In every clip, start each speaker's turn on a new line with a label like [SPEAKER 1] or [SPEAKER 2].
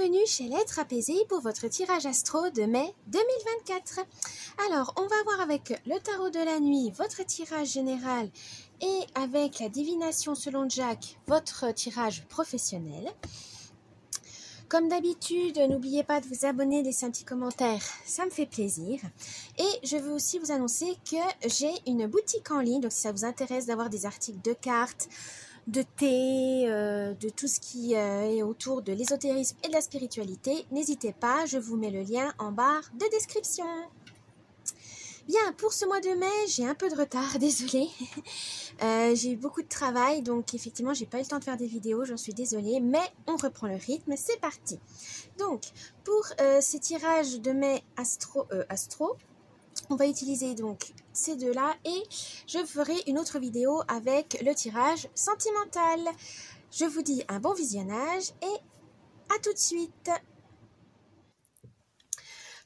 [SPEAKER 1] bienvenue chez l'être apaisé pour votre tirage astro de mai 2024. Alors, on va voir avec le tarot de la nuit votre tirage général et avec la divination selon Jack votre tirage professionnel. Comme d'habitude, n'oubliez pas de vous abonner, laisser un petit commentaire, ça me fait plaisir. Et je veux aussi vous annoncer que j'ai une boutique en ligne, donc si ça vous intéresse d'avoir des articles de cartes, de thé, de tout ce qui est autour de l'ésotérisme et de la spiritualité, n'hésitez pas, je vous mets le lien en barre de description. Bien, pour ce mois de mai, j'ai un peu de retard, désolée. J'ai eu beaucoup de travail, donc effectivement, j'ai pas eu le temps de faire des vidéos, j'en suis désolée, mais on reprend le rythme, c'est parti. Donc, pour ces tirages de mai astro, on va utiliser donc ces deux-là et je ferai une autre vidéo avec le tirage sentimental. Je vous dis un bon visionnage et à tout de suite.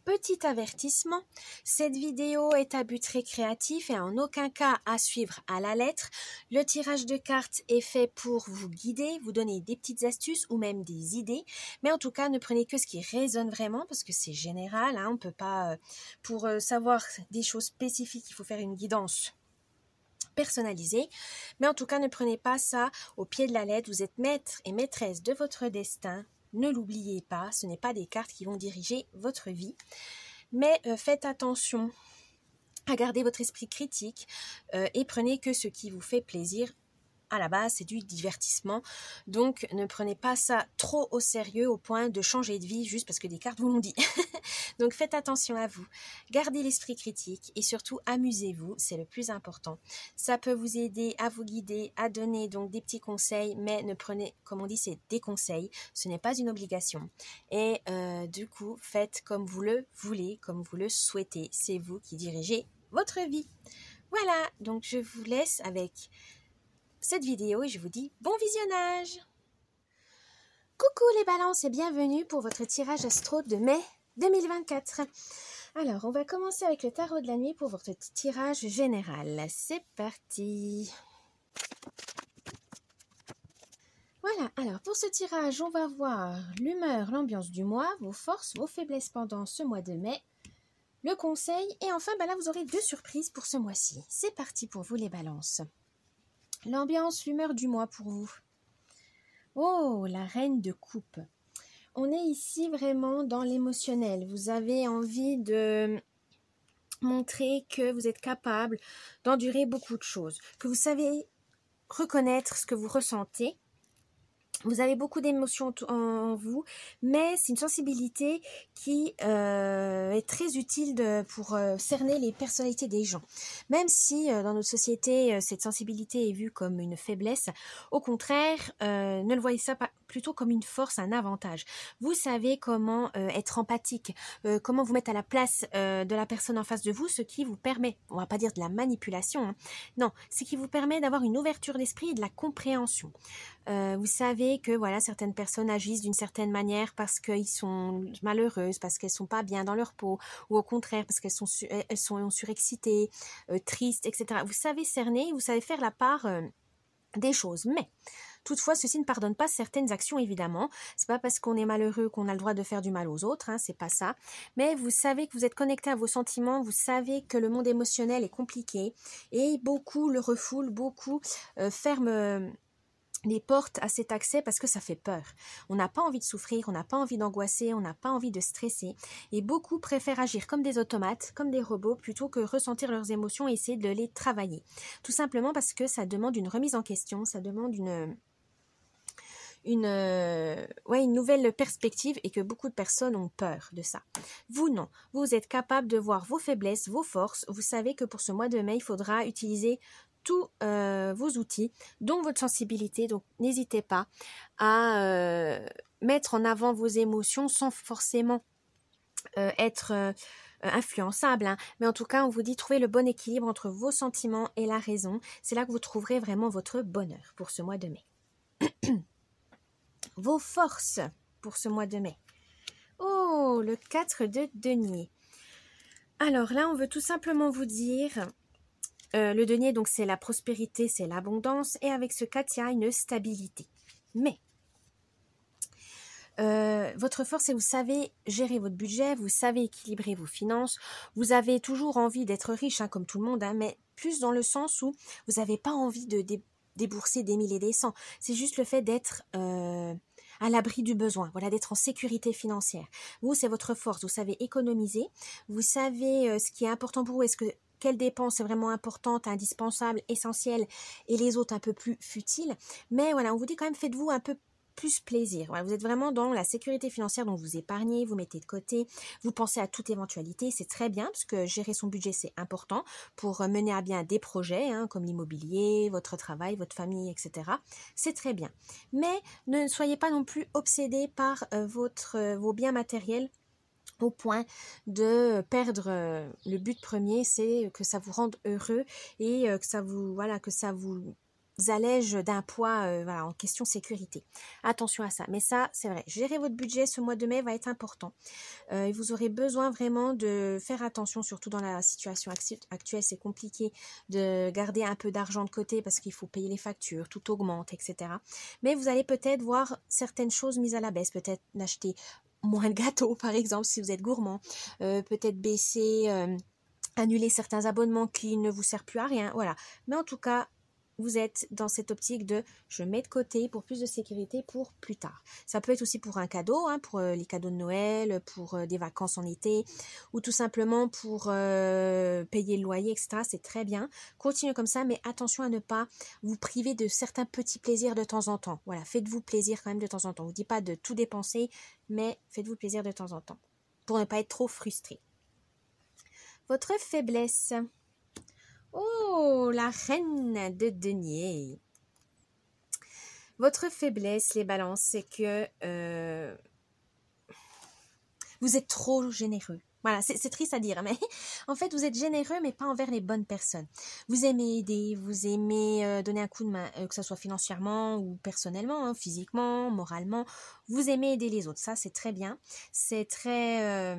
[SPEAKER 1] Petit avertissement, cette vidéo est à but récréatif et en aucun cas à suivre à la lettre. Le tirage de cartes est fait pour vous guider, vous donner des petites astuces ou même des idées. Mais en tout cas, ne prenez que ce qui résonne vraiment parce que c'est général. On ne peut pas, pour savoir des choses spécifiques, il faut faire une guidance personnalisée. Mais en tout cas, ne prenez pas ça au pied de la lettre. Vous êtes maître et maîtresse de votre destin. Ne l'oubliez pas, ce n'est pas des cartes qui vont diriger votre vie. Mais faites attention à garder votre esprit critique et prenez que ce qui vous fait plaisir. À la base, c'est du divertissement. Donc, ne prenez pas ça trop au sérieux au point de changer de vie juste parce que des cartes vous l'ont dit. Donc, faites attention à vous. Gardez l'esprit critique et surtout, amusez-vous. C'est le plus important. Ça peut vous aider à vous guider, à donner donc des petits conseils, mais ne prenez, comme on dit, c'est des conseils. Ce n'est pas une obligation. Et du coup, faites comme vous le voulez, comme vous le souhaitez. C'est vous qui dirigez votre vie. Voilà, donc je vous laisse avec cette vidéo et je vous dis bon visionnage. Coucou les balances et bienvenue pour votre tirage astro de mai 2024. Alors on va commencer avec le tarot de la nuit pour votre tirage général. C'est parti. Voilà, alors pour ce tirage on va voir l'humeur, l'ambiance du mois, vos forces, vos faiblesses pendant ce mois de mai, le conseil et enfin là vous aurez 2 surprises pour ce mois-ci. C'est parti pour vous les balances. L'ambiance, l'humeur du mois pour vous. Oh, la reine de coupe. On est ici vraiment dans l'émotionnel. Vous avez envie de montrer que vous êtes capable d'endurer beaucoup de choses, que vous savez reconnaître ce que vous ressentez. Vous avez beaucoup d'émotions en vous, mais c'est une sensibilité qui est très utile pour cerner les personnalités des gens. Même si dans notre société, cette sensibilité est vue comme une faiblesse, au contraire, ne le voyez ça pas plutôt comme une force, un avantage. Vous savez comment être empathique, comment vous mettre à la place de la personne en face de vous, ce qui vous permet, on va pas dire de la manipulation, non, ce qui vous permet d'avoir une ouverture d'esprit et de la compréhension. Vous savez que voilà, certaines personnes agissent d'une certaine manière parce qu'elles sont malheureuses, parce qu'elles sont pas bien dans leur peau, ou au contraire parce qu'elles sont surexcitées, tristes, etc. Vous savez cerner, vous savez faire la part des choses, mais toutefois, ceci ne pardonne pas certaines actions, évidemment. C'est pas parce qu'on est malheureux qu'on a le droit de faire du mal aux autres, c'est pas ça. Mais vous savez que vous êtes connecté à vos sentiments, vous savez que le monde émotionnel est compliqué et beaucoup le refoulent, beaucoup ferment les portes à cet accès parce que ça fait peur. On n'a pas envie de souffrir, on n'a pas envie d'angoisser, on n'a pas envie de stresser. Et beaucoup préfèrent agir comme des automates, comme des robots, plutôt que ressentir leurs émotions et essayer de les travailler. Tout simplement parce que ça demande une remise en question, ça demande une nouvelle perspective et que beaucoup de personnes ont peur de ça. Vous, non. Vous êtes capable de voir vos faiblesses, vos forces. Vous savez que pour ce mois de mai, il faudra utiliser tous vos outils, dont votre sensibilité. Donc, n'hésitez pas à mettre en avant vos émotions sans forcément être influençable. Mais en tout cas, on vous dit trouver le bon équilibre entre vos sentiments et la raison. C'est là que vous trouverez vraiment votre bonheur pour ce mois de mai. Vos forces pour ce mois de mai. Oh, le 4 de denier. Alors là, on veut tout simplement vous dire... le denier, donc c'est la prospérité, c'est l'abondance. Et avec ce 4, il y a une stabilité. Mais, Votre force, c'est que vous savez gérer votre budget, vous savez équilibrer vos finances, vous avez toujours envie d'être riche, hein, comme tout le monde, hein, mais plus dans le sens où vous n'avez pas envie de débourser des mille et des cents. C'est juste le fait d'être à l'abri du besoin, voilà, d'être en sécurité financière. Vous, c'est votre force, vous savez économiser, vous savez ce qui est important pour vous, quelle dépense est vraiment importante, indispensable, essentielle, et les autres un peu plus futiles. Mais voilà, on vous dit quand même, faites-vous un peu plus plaisir. Voilà, vous êtes vraiment dans la sécurité financière, donc vous épargnez, vous mettez de côté, vous pensez à toute éventualité, c'est très bien, parce que gérer son budget, c'est important pour mener à bien des projets, hein, comme l'immobilier, votre travail, votre famille, etc. C'est très bien. Mais ne soyez pas non plus obsédé par vos biens matériels, au point de perdre le but premier, c'est que ça vous rende heureux et que ça vous allège d'un poids voilà, en question sécurité. Attention à ça. Mais ça, c'est vrai. Gérer votre budget ce mois de mai va être important. Et vous aurez besoin vraiment de faire attention, surtout dans la situation actuelle. C'est compliqué de garder un peu d'argent de côté parce qu'il faut payer les factures, tout augmente, etc. Mais vous allez peut-être voir certaines choses mises à la baisse. Peut-être n'acheter moins de gâteaux, par exemple, si vous êtes gourmand. Peut-être baisser, annuler certains abonnements qui ne vous servent plus à rien. Voilà. Mais en tout cas, vous êtes dans cette optique de je mets de côté pour plus de sécurité pour plus tard. Ça peut être aussi pour un cadeau, hein, pour les cadeaux de Noël, pour des vacances en été, ou tout simplement pour payer le loyer, etc. C'est très bien. Continuez comme ça, mais attention à ne pas vous priver de certains petits plaisirs de temps en temps. Voilà, faites-vous plaisir quand même de temps en temps. Je ne vous dis pas de tout dépenser, mais faites-vous plaisir de temps en temps, pour ne pas être trop frustré. Votre faiblesse. Oh, la reine de denier. Votre faiblesse, les balances, c'est que vous êtes trop généreux. Voilà, c'est triste à dire, mais en fait, vous êtes généreux, mais pas envers les bonnes personnes. Vous aimez aider, vous aimez donner un coup de main, que ce soit financièrement ou personnellement, hein, physiquement, moralement. Vous aimez aider les autres, ça c'est très bien. C'est très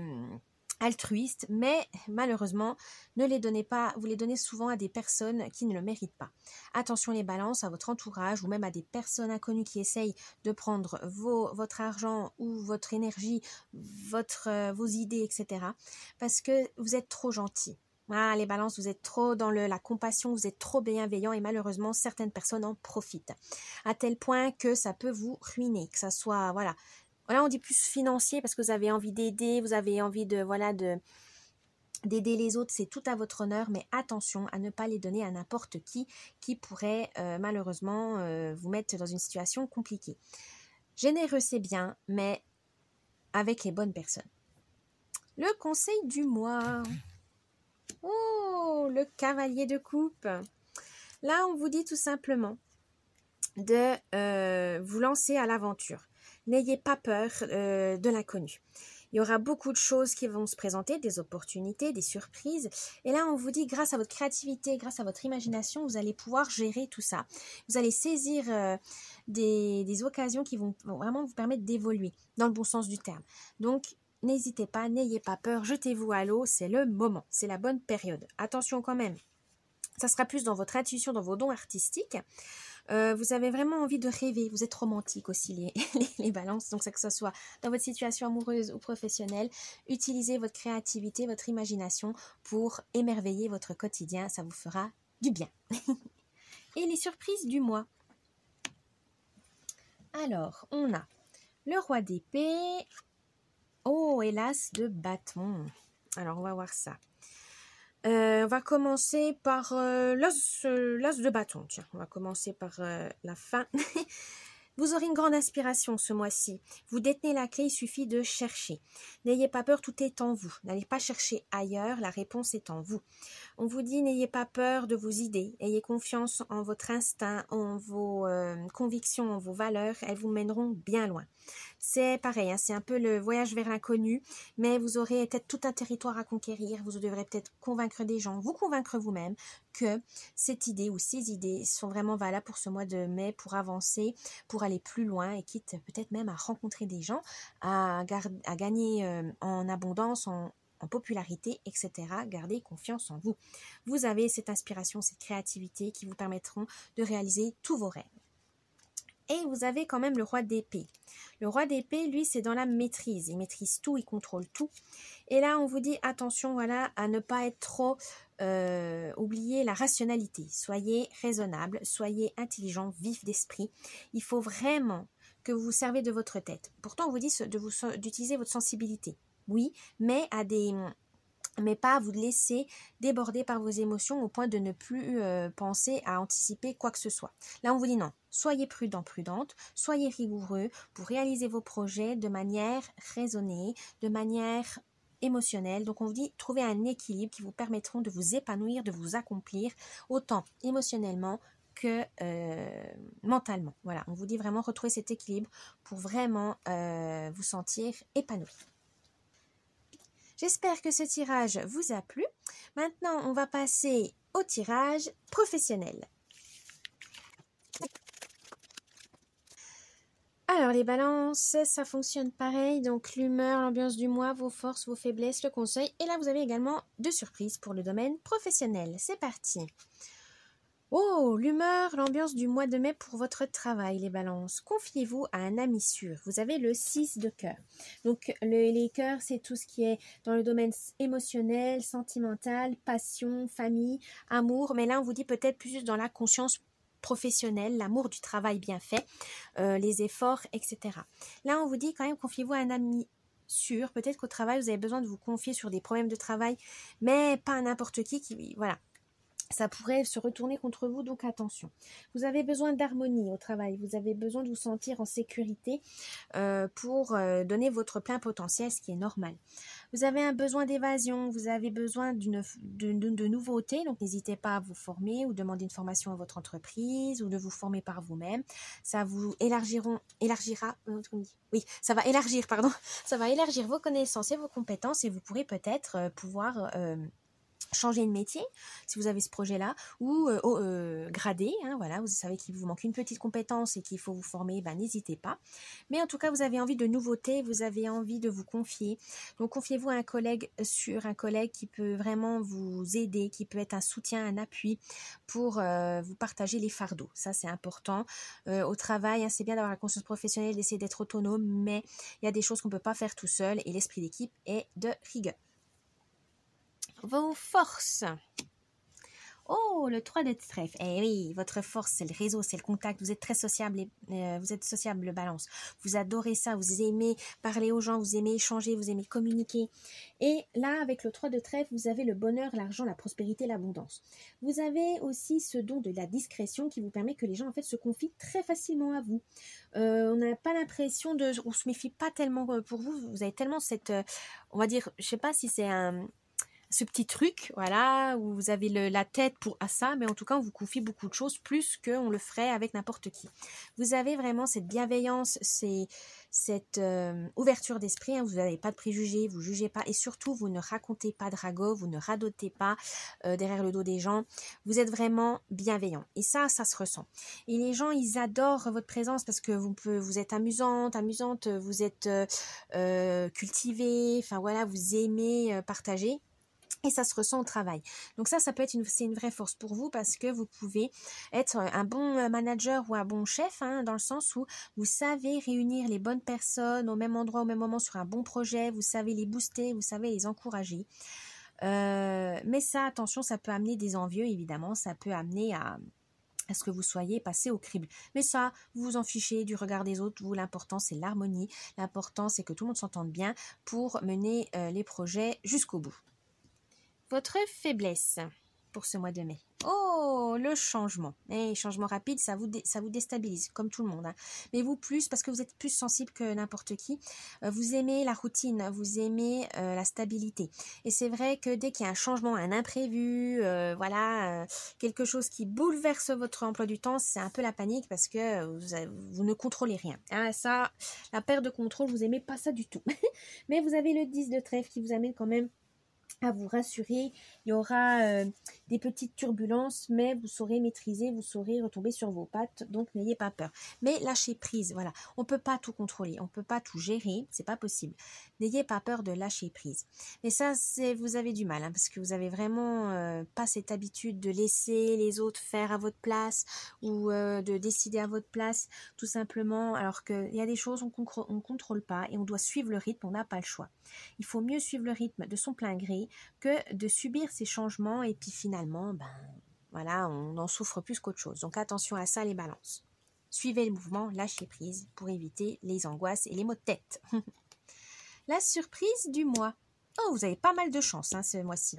[SPEAKER 1] altruiste, mais malheureusement, ne les donnez pas, vous les donnez souvent à des personnes qui ne le méritent pas. Attention les balances, à votre entourage ou même à des personnes inconnues qui essayent de prendre votre argent ou votre énergie, vos idées, etc. Parce que vous êtes trop gentil. Ah, les balances, vous êtes trop dans la compassion, vous êtes trop bienveillant et malheureusement, certaines personnes en profitent. À tel point que ça peut vous ruiner, que ça soit, voilà, on dit plus financier parce que vous avez envie d'aider, vous avez envie d'aider les autres, c'est tout à votre honneur, mais attention à ne pas les donner à n'importe qui pourrait malheureusement vous mettre dans une situation compliquée. Généreux, c'est bien, mais avec les bonnes personnes. Le conseil du mois. Oh, le cavalier de coupe. Là, on vous dit tout simplement de vous lancer à l'aventure. N'ayez pas peur de l'inconnu. Il y aura beaucoup de choses qui vont se présenter, des opportunités, des surprises. Et là, on vous dit, grâce à votre créativité, grâce à votre imagination, vous allez pouvoir gérer tout ça. Vous allez saisir des occasions qui vont vraiment vous permettre d'évoluer, dans le bon sens du terme. Donc, n'hésitez pas, n'ayez pas peur, jetez-vous à l'eau, c'est le moment, c'est la bonne période. Attention quand même, ça sera plus dans votre intuition, dans vos dons artistiques. Vous avez vraiment envie de rêver, vous êtes romantique aussi les balances, donc que ce soit dans votre situation amoureuse ou professionnelle, utilisez votre créativité, votre imagination pour émerveiller votre quotidien, ça vous fera du bien. Et les surprises du mois. Alors, on a le roi d'épée, oh, et l'as de bâton. Alors, on va voir ça. On va commencer par l'as de bâton. Tiens, on va commencer par la fin. Vous aurez une grande inspiration ce mois-ci. Vous détenez la clé, il suffit de chercher. N'ayez pas peur, tout est en vous. N'allez pas chercher ailleurs, la réponse est en vous. On vous dit, n'ayez pas peur de vos idées. Ayez confiance en votre instinct, en vos convictions, en vos valeurs. Elles vous mèneront bien loin. C'est pareil, hein, c'est un peu le voyage vers l'inconnu, mais vous aurez peut-être tout un territoire à conquérir. Vous devrez peut-être convaincre des gens, vous convaincre vous-même que cette idée ou ces idées sont vraiment valables pour ce mois de mai, pour avancer, pour aller plus loin et quitte peut-être même à rencontrer des gens, à gagner en abondance, en popularité, etc. Gardez confiance en vous. Vous avez cette inspiration, cette créativité qui vous permettront de réaliser tous vos rêves. Et vous avez quand même le roi d'épée. Le roi d'épée, lui, c'est dans la maîtrise. Il maîtrise tout, il contrôle tout. Et là, on vous dit attention, voilà, à ne pas être trop oublier la rationalité. Soyez raisonnable, soyez intelligent, vif d'esprit. Il faut vraiment que vous vous servez de votre tête. Pourtant, on vous dit d'utiliser votre sensibilité. Oui, mais pas vous laisser déborder par vos émotions au point de ne plus penser à anticiper quoi que ce soit. Là, on vous dit non. Soyez prudent, prudente, soyez rigoureux pour réaliser vos projets de manière raisonnée, de manière émotionnelle. Donc, on vous dit trouver un équilibre qui vous permettront de vous épanouir, de vous accomplir, autant émotionnellement que mentalement. Voilà, on vous dit vraiment retrouver cet équilibre pour vraiment vous sentir épanoui. J'espère que ce tirage vous a plu. Maintenant, on va passer au tirage professionnel. Alors, les balances, ça fonctionne pareil. Donc, l'humeur, l'ambiance du mois, vos forces, vos faiblesses, le conseil. Et là, vous avez également 2 surprises pour le domaine professionnel. C'est parti. Oh, l'humeur, l'ambiance du mois de mai pour votre travail, les balances. Confiez-vous à un ami sûr. Vous avez le 6 de cœur. Donc, les cœurs, c'est tout ce qui est dans le domaine émotionnel, sentimental, passion, famille, amour. Mais là, on vous dit peut-être plus dans la conscience professionnelle, l'amour du travail bien fait, les efforts, etc. Là, on vous dit quand même, confiez-vous à un ami sûr. Peut-être qu'au travail, vous avez besoin de vous confier sur des problèmes de travail, mais pas à n'importe qui, voilà. Ça pourrait se retourner contre vous, donc attention. Vous avez besoin d'harmonie au travail, vous avez besoin de vous sentir en sécurité pour donner votre plein potentiel, ce qui est normal. Vous avez un besoin d'évasion, vous avez besoin de nouveautés, donc n'hésitez pas à vous former ou demander une formation à votre entreprise ou de vous former par vous-même. Ça vous ça va élargir vos connaissances et vos compétences et vous pourrez peut-être changer de métier si vous avez ce projet-là ou grader, hein, voilà, vous savez qu'il vous manque une petite compétence et qu'il faut vous former, n'hésitez pas. Mais en tout cas, vous avez envie de nouveautés, vous avez envie de vous confier. Donc, confiez-vous à un collègue sûr, un collègue qui peut vraiment vous aider, qui peut être un soutien, un appui pour vous partager les fardeaux. Ça, c'est important. Au travail, hein, c'est bien d'avoir la conscience professionnelle, d'essayer d'être autonome, mais il y a des choses qu'on ne peut pas faire tout seul et l'esprit d'équipe est de rigueur. Vos forces. Oh, le 3 de trèfle. Eh oui, votre force, c'est le réseau, c'est le contact. Vous êtes très sociable, vous êtes sociable, le balance. Vous adorez ça, vous aimez parler aux gens, vous aimez échanger, vous aimez communiquer. Et là, avec le 3 de trèfle, vous avez le bonheur, l'argent, la prospérité, l'abondance. Vous avez aussi ce don de la discrétion qui vous permet que les gens, en fait, se confient très facilement à vous. On n'a pas l'impression on se méfie pas tellement pour vous. Vous avez tellement cette, on va dire, je sais pas si c'est ce petit truc, voilà, où vous avez la tête à ça, mais en tout cas, on vous confie beaucoup de choses, plus qu'on le ferait avec n'importe qui. Vous avez vraiment cette bienveillance, cette ouverture d'esprit, hein, vous n'avez pas de préjugés, vous ne jugez pas, et surtout, vous ne racontez pas de ragots, vous ne radotez pas derrière le dos des gens, vous êtes vraiment bienveillant. Et ça se ressent. Et les gens, ils adorent votre présence parce que vous êtes amusante, vous êtes cultivée, enfin voilà, vous aimez partager. Et ça se ressent au travail. Donc ça peut être c'est une vraie force pour vous parce que vous pouvez être un bon manager ou un bon chef, hein, dans le sens où vous savez réunir les bonnes personnes au même endroit, au même moment sur un bon projet, vous savez les booster, vous savez les encourager. Mais ça, attention, ça peut amener des envieux, évidemment, ça peut amener à ce que vous soyez passé au crible. Mais ça, vous vous en fichez du regard des autres. Vous, l'important, c'est l'harmonie. L'important, c'est que tout le monde s'entende bien pour mener les projets jusqu'au bout. Votre faiblesse pour ce mois de mai. Oh, le changement. Et changement rapide, ça vous déstabilise, comme tout le monde. Hein. Mais vous plus, parce que vous êtes plus sensible que n'importe qui, vous aimez la routine, vous aimez la stabilité. Et c'est vrai que dès qu'il y a un changement, un imprévu, quelque chose qui bouleverse votre emploi du temps, c'est un peu la panique parce que vous ne contrôlez rien. Hein, ça, la perte de contrôle, vous aimez pas ça du tout. Mais vous avez le 10 de trèfle qui vous amène quand même à vous rassurer. Il y aura des petites turbulences, mais vous saurez maîtriser, vous saurez retomber sur vos pattes, donc n'ayez pas peur. Mais lâchez prise, voilà. On ne peut pas tout contrôler, on ne peut pas tout gérer, c'est pas possible. N'ayez pas peur de lâcher prise. Mais ça, vous avez du mal, hein, parce que vous avez vraiment pas cette habitude de laisser les autres faire à votre place ou de décider à votre place, tout simplement, alors qu'il y a des choses qu'on ne contrôle pas et on doit suivre le rythme, on n'a pas le choix. Il faut mieux suivre le rythme de son plein gré que de subir ces changements et puis finalement, voilà, on en souffre plus qu'autre chose. Donc attention à ça les balances. Suivez le mouvement, lâchez prise pour éviter les angoisses et les maux de tête. La surprise du mois. Oh, vous avez pas mal de chance ce mois-ci,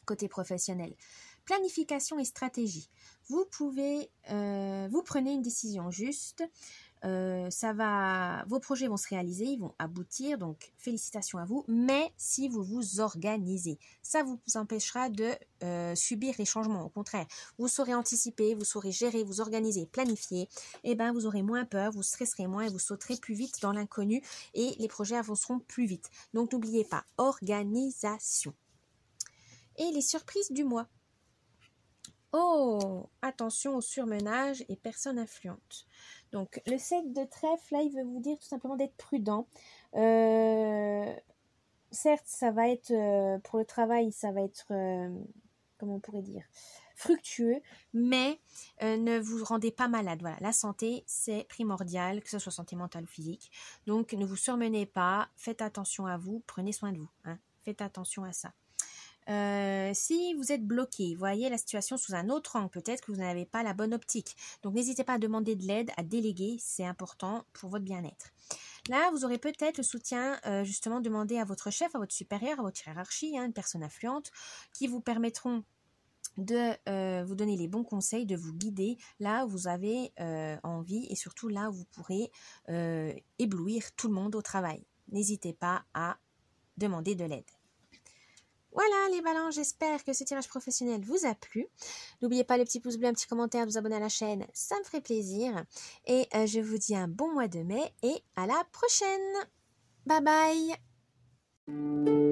[SPEAKER 1] côté professionnel. Planification et stratégie. Vous prenez une décision juste. Vos projets vont se réaliser, ils vont aboutir, donc félicitations à vous, mais si vous vous organisez, ça vous empêchera de subir les changements. Au contraire, vous saurez anticiper, vous saurez gérer, vous organiser, planifier, et vous aurez moins peur, vous stresserez moins et vous sauterez plus vite dans l'inconnu et les projets avanceront plus vite. Donc n'oubliez pas, organisation. Et les surprises du mois. Oh, attention au surmenage et personnes influentes. Donc, le 7 de trèfle, là, il veut vous dire tout simplement d'être prudent. Certes, ça va être, pour le travail, ça va être, comment on pourrait dire, fructueux, mais ne vous rendez pas malade. Voilà, la santé, c'est primordial, que ce soit santé mentale ou physique. Donc, ne vous surmenez pas, faites attention à vous, prenez soin de vous. Faites attention à ça. Si vous êtes bloqué, voyez la situation sous un autre angle, peut-être que vous n'avez pas la bonne optique. Donc n'hésitez pas à demander de l'aide, à déléguer, c'est important pour votre bien-être. Là, vous aurez peut-être le soutien, justement, demandé à votre chef, à votre supérieur, à votre hiérarchie, une personne influente, qui vous permettront de vous donner les bons conseils, de vous guider là où vous avez envie et surtout là où vous pourrez éblouir tout le monde au travail. N'hésitez pas à demander de l'aide. Voilà les balances, j'espère que ce tirage professionnel vous a plu. N'oubliez pas le petit pouce bleu, un petit commentaire, de vous abonner à la chaîne, ça me ferait plaisir. Et je vous dis un bon mois de mai et à la prochaine. Bye bye.